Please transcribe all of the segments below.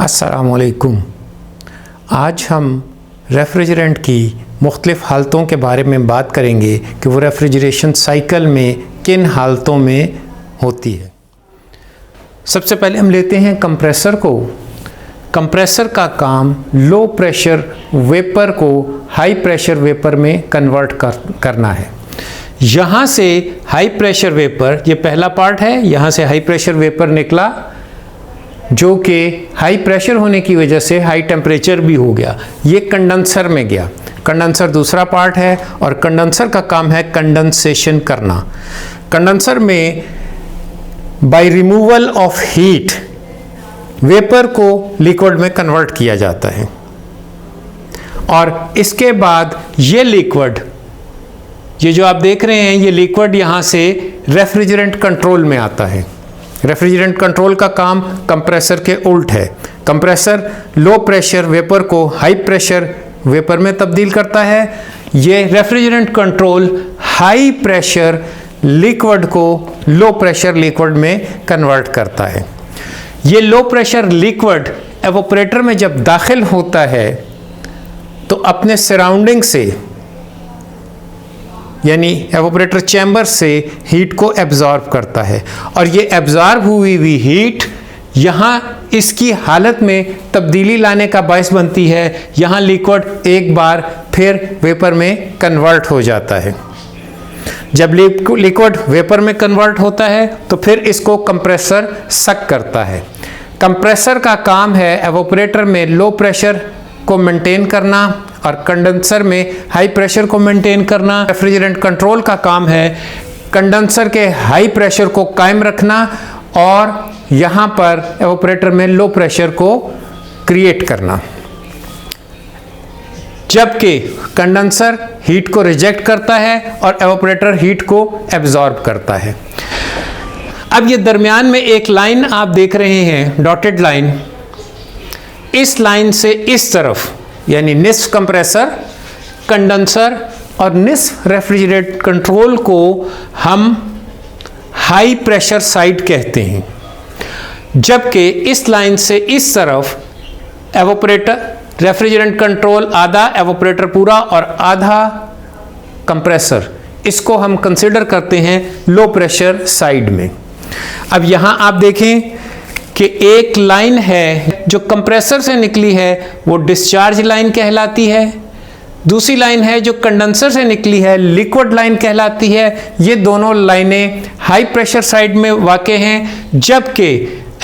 अस्सलामुअलैकुम। आज हम रेफ्रिजरेंट की मुख्तलिफ़ हालतों के बारे में बात करेंगे कि वो रेफ्रिजरेशन साइकिल में किन हालतों में होती है। सबसे पहले हम लेते हैं कंप्रेसर को। कंप्रेसर का काम लो प्रेशर वेपर को हाई प्रेशर वेपर में कन्वर्ट करना है। यहाँ से हाई प्रेशर वेपर, ये पहला पार्ट है, यहाँ से हाई प्रेशर वेपर निकला जो कि हाई प्रेशर होने की वजह से हाई टेम्परेचर भी हो गया, ये कंडेंसर में गया। कंडेंसर दूसरा पार्ट है और कंडेंसर का काम है कंडेंसेशन करना। कंडेंसर में by removal of heat vapour को लिक्विड में कन्वर्ट किया जाता है और इसके बाद ये लिक्विड, ये जो आप देख रहे हैं, ये लिक्विड यहाँ से रेफ्रिजरेंट कंट्रोल में आता है। रेफ्रिजरेंट कंट्रोल का काम कंप्रेसर के उल्ट है। कंप्रेसर लो प्रेशर वेपर को हाई प्रेशर वेपर में तब्दील करता है। ये refrigerant control high pressure liquid को लो प्रेशर लिक्विड में कन्वर्ट करता है। ये लो प्रेशर लिक्विड एवोपरेटर में जब दाखिल होता है तो अपने सराउंडिंग से, यानी एवोपरेटर चैम्बर से हीट को एब्जॉर्ब करता है और ये एब्जॉर्ब हुई हुई हीट यहाँ इसकी हालत में तब्दीली लाने का बायस बनती है। यहाँ लिक्विड एक बार फिर वेपर में कन्वर्ट हो जाता है। जब लिक्विड वेपर में कन्वर्ट होता है तो फिर इसको कंप्रेसर सक करता है। कंप्रेसर का काम है एवोपरेटर में लो प्रेशर को मेंटेन करना और कंडेंसर में हाई प्रेशर को मेंटेन करना। रेफ्रिजरेंट कंट्रोल का काम है कंडेंसर के हाई प्रेशर को कायम रखना और यहाँ पर एवोपरेटर में लो प्रेशर को क्रिएट करना। जबकि कंडेंसर हीट को रिजेक्ट करता है और एवोपरेटर हीट को एब्जॉर्ब करता है। अब ये दरमियान में एक लाइन आप देख रहे हैं, डॉटेड लाइन। इस लाइन से इस तरफ, यानी निस्फ कंप्रेसर, कंडेंसर और निस्फ रेफ्रिजरेट कंट्रोल को हम हाई प्रेशर साइड कहते हैं, जबकि इस लाइन से इस तरफ एवोपरेटर रेफ्रिजरेंट कंट्रोल आधा, एवोपरेटर पूरा और आधा कंप्रेसर, इसको हम कंसिडर करते हैं लो प्रेशर साइड में। अब यहां आप देखें कि एक लाइन है जो कंप्रेसर से निकली है, वो डिस्चार्ज लाइन कहलाती है। दूसरी लाइन है जो कंडेंसर से निकली है, लिक्विड लाइन कहलाती है। ये दोनों लाइनें हाई प्रेशर साइड में वाक़े हैं, जबकि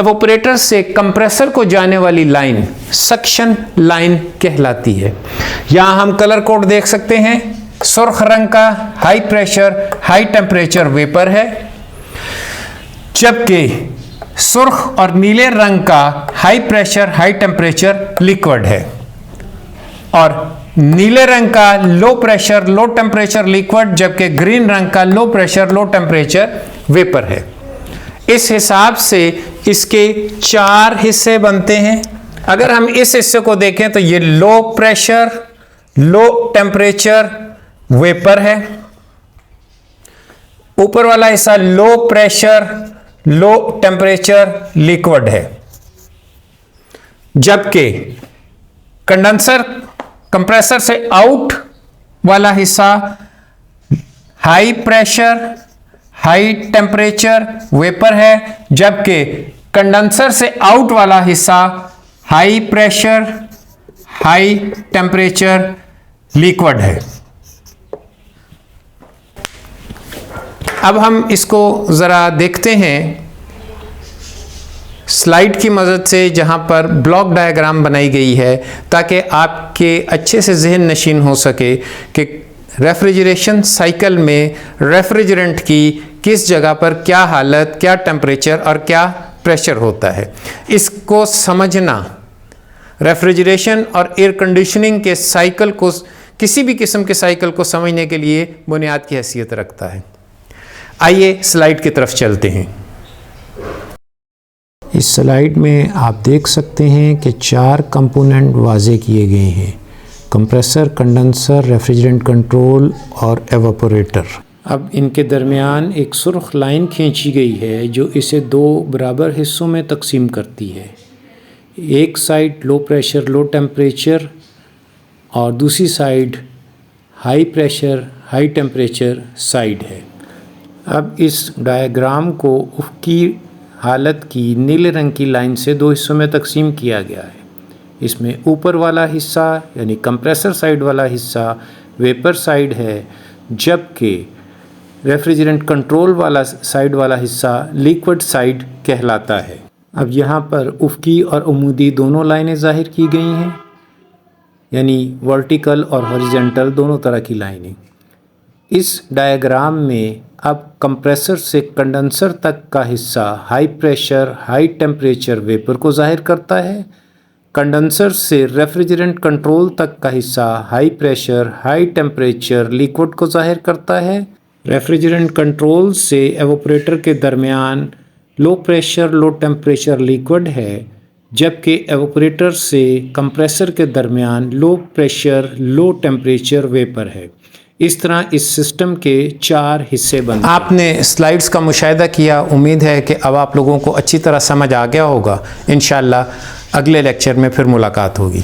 एवोपरेटर से कंप्रेसर को जाने वाली लाइन सक्शन लाइन कहलाती है। यहाँ हम कलर कोड देख सकते हैं। सुर्ख रंग का high pressure high temperature vapour है, जबकि सुर्ख और नीले रंग का high pressure high temperature liquid है और नीले रंग का low pressure low temperature liquid, जबकि ग्रीन रंग का low pressure low temperature vapour है। इस हिसाब से इसके 4 हिस्से बनते हैं। अगर हम इस हिस्से को देखें तो ये low pressure low temperature vapour है। ऊपर वाला हिस्सा low pressure low temperature liquid है, जबकि कंडेंसर कंप्रेसर से आउट वाला हिस्सा high pressure high temperature vapour है, जबकि कंडेंसर से आउट वाला हिस्सा high pressure high temperature liquid है। अब हम इसको ज़रा देखते हैं स्लाइड की मदद से, जहाँ पर ब्लॉक डायग्राम बनाई गई है, ताकि आपके अच्छे से जहन नशीन हो सके कि रेफ्रिजरेशन साइकिल में रेफ्रिजरेंट की किस जगह पर क्या हालत, क्या टेम्परेचर और क्या प्रेशर होता है। इसको समझना रेफ्रिजरेशन और एयर कंडीशनिंग के साइकिल को, किसी भी किस्म के साइकिल को समझने के लिए बुनियाद की हैसियत रखता है। आइए स्लाइड की तरफ चलते हैं। इस स्लाइड में आप देख सकते हैं कि 4 कंपोनेंट वाज़े किए गए हैं: कंप्रेसर, कंडेंसर, रेफ्रिजरेंट कंट्रोल और एवापोरेटर। अब इनके दरमियान एक सुर्ख लाइन खींची गई है जो इसे 2 बराबर हिस्सों में तकसीम करती है। एक side low pressure low temperature और दूसरी side high pressure high temperature side है। अब इस डायग्राम को उफ़क़ी हालत की नीले रंग की लाइन से दो हिस्सों में तकसीम किया गया है। इसमें ऊपर वाला हिस्सा यानी कंप्रेसर साइड वाला हिस्सा वेपर साइड है, जबकि रेफ्रिजरेंट कंट्रोल वाला साइड वाला हिस्सा लिक्विड साइड कहलाता है। अब यहाँ पर उफ़क़ी और उमूदी दोनों लाइनें ज़ाहिर की गई हैं, यानी वर्टिकल और हॉरिजॉन्टल दोनों तरह की लाइनें। इस डायग्राम में अब कंप्रेसर से कंडेंसर तक का हिस्सा high pressure high temperature vapour को ज़ाहिर करता है। कंडेंसर से रेफ्रिजरेंट कंट्रोल तक का हिस्सा high pressure high temperature liquid को ज़ाहिर करता है। रेफ्रिजरेंट कंट्रोल से एवोपरेटर के दरमियान low pressure low temperature liquid है, जबकि एवोपरेटर से कंप्रेसर के दरमियान low pressure low temperature vapour है। इस तरह इस सिस्टम के 4 हिस्से बनते हैं। आपने स्लाइड्स का मुशाहिदा किया, उम्मीद है कि अब आप लोगों को अच्छी तरह समझ आ गया होगा। इंशाअल्लाह अगले लेक्चर में फिर मुलाकात होगी।